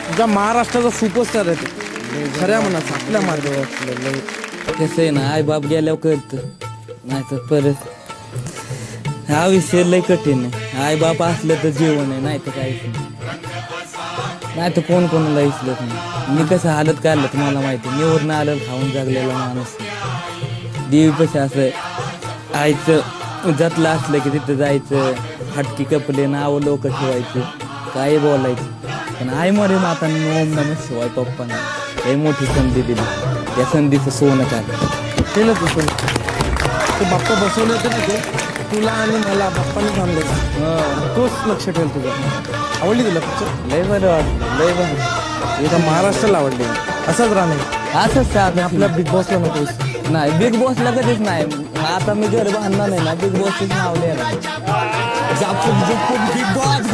तुझ्या महाराष्ट्राचा सुपरस्टार आहे ते खऱ्या मनाचा आपल्या मार्गावर असलेलं. कसं आहे ना, आई बाप गेल्यावर कळतं, नाही तर परत हा विषय लय कठीण आहे. आई बाप असलं तर जीवन आहे, नाही तर काहीच नाही तर कोण कोणाला विसरत नाही. मी कसं हालत काढलं तर मला माहिती, निवडणं आलं खाऊन जगलेला माणूस देवी कसं असं आईचं जतलं असलं की तिथं जायचं, हटकी कपडे नावं लोक ठेवायचं, काय बोलायचं. पण आई मरे माता ओम नमः शिवाय पप्पांना लय मोठी संधी दिली, त्या संधीचं सोनं काढलं. केलं तू ते बाप्पा बसवले होते ना ते तुला आणि मला बाप्पाने थांबले, तोच लक्ष ठेवेल तुझं. आवडली तुला पिक्चर? लय बरं वाटलं, लय बरं. एका महाराष्ट्राला आवडली. असंच राहणार असंच आपल्या आपल्या बिग बॉसला नकोस. नाही बिग बॉसला कधीच नाही. आता मी घर बांधणार नाही ना, बिग बॉसच नाव लिहिणार. Big boss